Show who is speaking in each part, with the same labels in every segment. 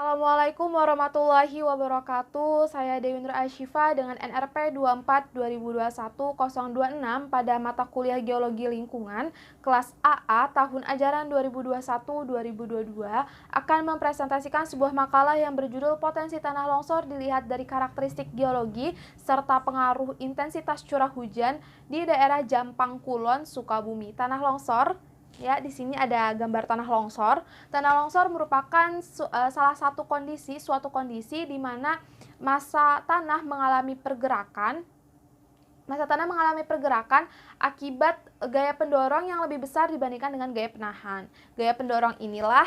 Speaker 1: Assalamualaikum warahmatullahi wabarakatuh. Saya Dewi Nur Asyifa dengan NRP 24/2021-026 pada mata kuliah Geologi Lingkungan kelas AA tahun ajaran 2021-2022 akan mempresentasikan sebuah makalah yang berjudul Potensi Tanah Longsor dilihat dari karakteristik geologi serta pengaruh intensitas curah hujan di daerah Jampang Kulon, Sukabumi. Tanah longsor, ya, di sini ada gambar tanah longsor. Tanah longsor merupakan suatu kondisi di mana massa tanah mengalami pergerakan. Akibat gaya pendorong yang lebih besar dibandingkan dengan gaya penahan. Gaya pendorong inilah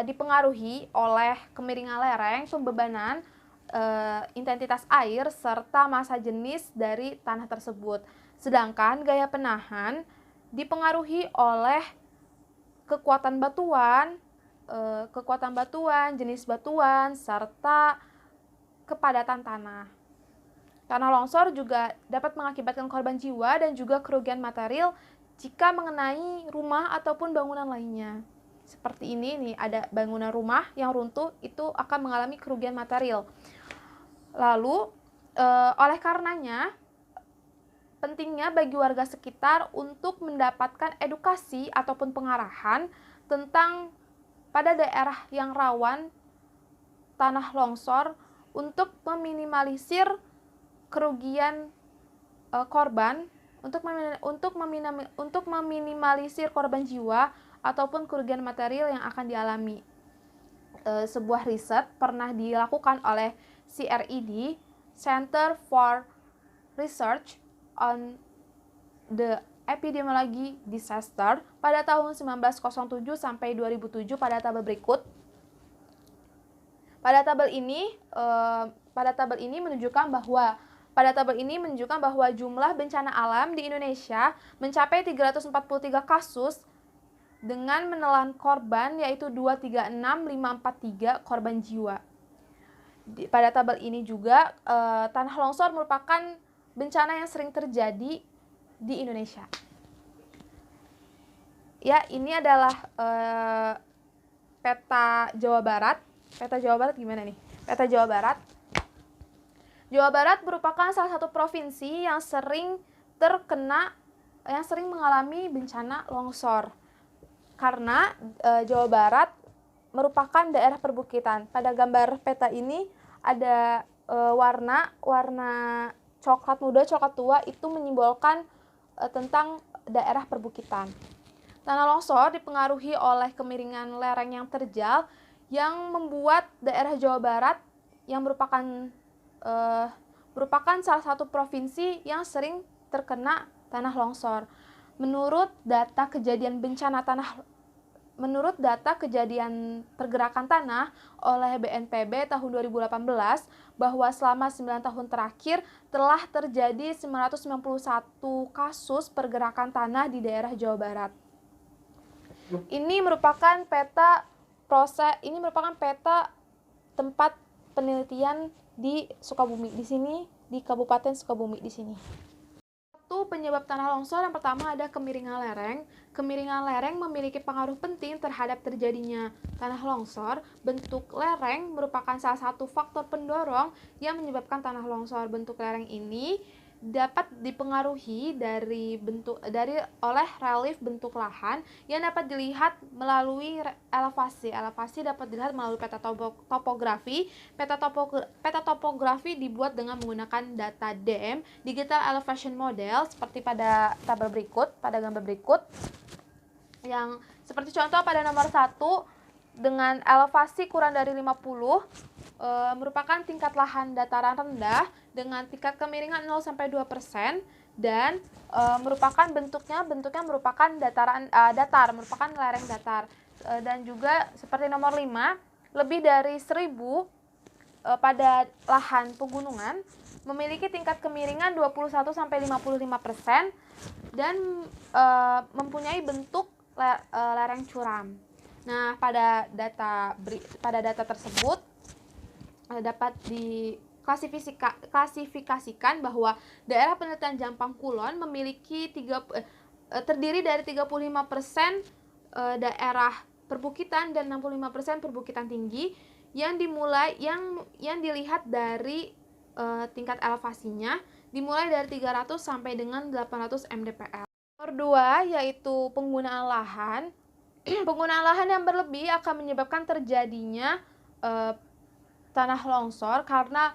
Speaker 1: dipengaruhi oleh kemiringan lereng, pembebanan, intensitas air, serta massa jenis dari tanah tersebut. Sedangkan gaya penahan dipengaruhi oleh kekuatan batuan, jenis batuan, serta kepadatan tanah. Tanah longsor juga dapat mengakibatkan korban jiwa dan juga kerugian material jika mengenai rumah ataupun bangunan lainnya. Seperti ini nih, ada bangunan rumah yang runtuh, itu akan mengalami kerugian material. Lalu, oleh karenanya, pentingnya bagi warga sekitar untuk mendapatkan edukasi ataupun pengarahan tentang pada daerah yang rawan tanah longsor untuk meminimalisir kerugian korban, untuk meminimalisir korban jiwa ataupun kerugian material yang akan dialami. Sebuah riset pernah dilakukan oleh CRED, Center for Research on the Epidemiology Disaster, pada tahun 1907 sampai 2007 pada tabel berikut. Pada tabel ini menunjukkan bahwa jumlah bencana alam di Indonesia mencapai 343 kasus dengan menelan korban yaitu 236.543 korban jiwa. Pada tabel ini juga tanah longsor merupakan bencana yang sering terjadi di Indonesia. Ya, ini adalah peta Jawa Barat. Peta Jawa Barat gimana nih? Peta Jawa Barat. Jawa Barat merupakan salah satu provinsi yang sering mengalami bencana longsor. Karena Jawa Barat merupakan daerah perbukitan. Pada gambar peta ini ada warna coklat muda, coklat tua, itu menyimbolkan tentang daerah perbukitan. Tanah longsor dipengaruhi oleh kemiringan lereng yang terjal yang membuat daerah Jawa Barat yang merupakan salah satu provinsi yang sering terkena tanah longsor. Menurut data kejadian pergerakan tanah oleh BNPB tahun 2018, bahwa selama 9 tahun terakhir telah terjadi 991 kasus pergerakan tanah di daerah Jawa Barat. Ini merupakan peta tempat penelitian di Sukabumi, di sini, di Kabupaten Sukabumi di sini. Penyebab tanah longsor yang pertama ada kemiringan lereng. Kemiringan lereng memiliki pengaruh penting terhadap terjadinya tanah longsor. Bentuk lereng merupakan salah satu faktor pendorong yang menyebabkan tanah longsor. Bentuk lereng ini dapat dipengaruhi oleh relief bentuk lahan yang dapat dilihat melalui elevasi. Elevasi dapat dilihat melalui peta topografi. Peta topografi dibuat dengan menggunakan data DM, Digital Elevation Model, seperti pada tabel berikut, pada gambar berikut. Yang seperti contoh pada nomor 1, dengan elevasi kurang dari 50, merupakan tingkat lahan dataran rendah dengan tingkat kemiringan 0-2%, dan bentuknya merupakan datar, merupakan lereng datar. Dan juga seperti nomor 5, lebih dari 1000 pada lahan pegunungan memiliki tingkat kemiringan 21-55% dan mempunyai bentuk lereng curam. Nah, pada data tersebut dapat diklasifikasikan bahwa daerah penelitian Jampang Kulon memiliki terdiri dari 35% daerah perbukitan dan 65% perbukitan tinggi yang dilihat dari tingkat elevasinya dimulai dari 300 sampai dengan 800 mdpl. Nomor 2 yaitu penggunaan lahan. Penggunaan lahan yang berlebih akan menyebabkan terjadinya tanah longsor karena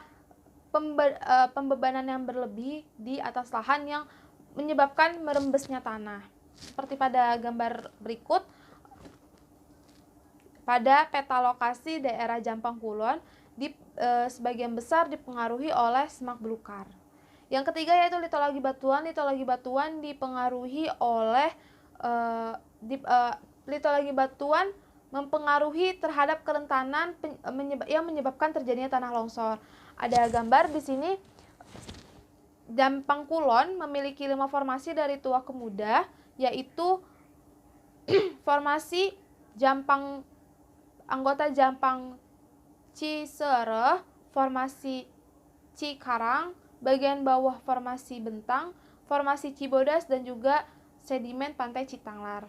Speaker 1: pembebanan yang berlebih di atas lahan yang menyebabkan merembesnya tanah. Seperti pada gambar berikut, pada peta lokasi daerah Jampang Kulon sebagian besar dipengaruhi oleh semak belukar. Yang ketiga yaitu litologi batuan. Litologi batuan dipengaruhi oleh litologi batuan mempengaruhi terhadap kerentanan yang menyebabkan terjadinya tanah longsor. Ada gambar di sini. Jampang Kulon memiliki 5 formasi dari tua ke muda, yaitu formasi anggota Jampang Cisereh, formasi Cikarang, bagian bawah formasi Bentang, formasi Cibodas, dan juga sedimen pantai Citanglar.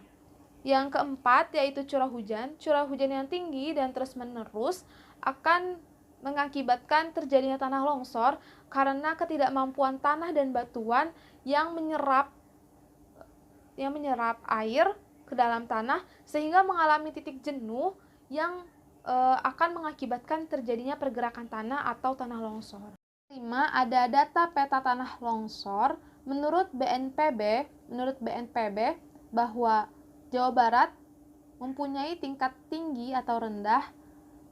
Speaker 1: Yang keempat yaitu curah hujan. Curah hujan yang tinggi dan terus-menerus akan mengakibatkan terjadinya tanah longsor karena ketidakmampuan tanah dan batuan yang menyerap air ke dalam tanah sehingga mengalami titik jenuh yang akan mengakibatkan terjadinya pergerakan tanah atau tanah longsor. 5. Ada data peta tanah longsor. Menurut BNPB bahwa Jawa Barat mempunyai tingkat tinggi atau rendah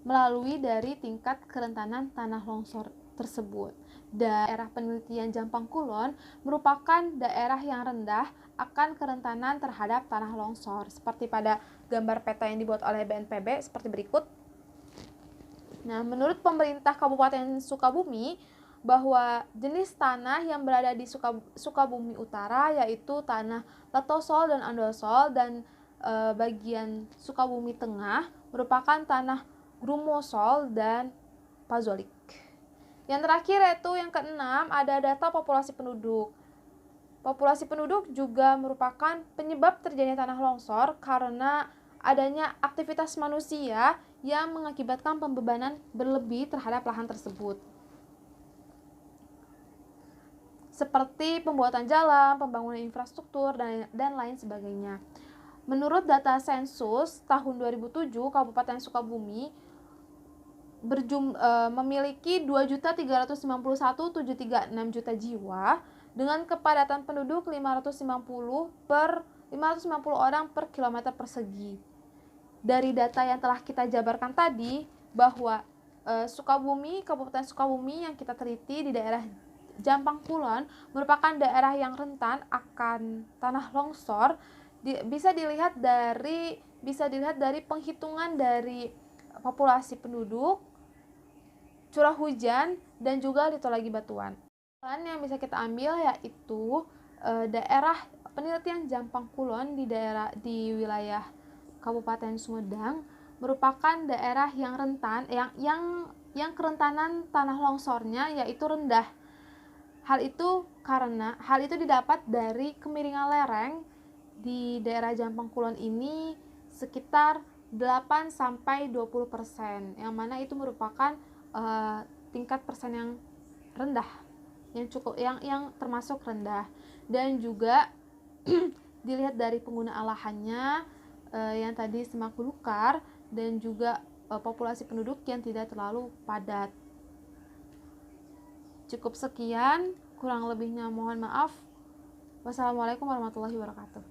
Speaker 1: melalui dari tingkat kerentanan tanah longsor tersebut. Daerah penelitian Jampang Kulon merupakan daerah yang rendah akan kerentanan terhadap tanah longsor. Seperti pada gambar peta yang dibuat oleh BNPB seperti berikut. Nah, menurut pemerintah Kabupaten Sukabumi, bahwa jenis tanah yang berada di Sukabumi Utara yaitu tanah letosol dan andosol, dan bagian Sukabumi Tengah merupakan tanah grumosol dan pazolik. Yang terakhir yaitu yang keenam, ada data populasi penduduk. Populasi penduduk juga merupakan penyebab terjadinya tanah longsor karena adanya aktivitas manusia yang mengakibatkan pembebanan berlebih terhadap lahan tersebut. Seperti pembuatan jalan, pembangunan infrastruktur, dan lain sebagainya. Menurut data sensus tahun 2007, Kabupaten Sukabumi memiliki 2.391.736 juta jiwa dengan kepadatan penduduk 550 orang per kilometer persegi. Dari data yang telah kita jabarkan tadi, bahwa Kabupaten Sukabumi yang kita teliti di daerah Jampang Kulon merupakan daerah yang rentan akan tanah longsor. Bisa dilihat dari penghitungan dari populasi penduduk, curah hujan, dan juga litologi batuan. Yang bisa kita ambil yaitu daerah penelitian Jampang Kulon di wilayah Kabupaten Sumedang merupakan daerah yang rentan, yang kerentanan tanah longsornya yaitu rendah. Hal itu didapat dari kemiringan lereng di daerah Jampang Kulon ini sekitar 8-20%, yang mana itu merupakan tingkat persen yang rendah, yang termasuk rendah. Dan juga dilihat dari penggunaan lahannya yang tadi semak belukar, dan juga populasi penduduk yang tidak terlalu padat. Cukup sekian, kurang lebihnya mohon maaf. Wassalamualaikum warahmatullahi wabarakatuh.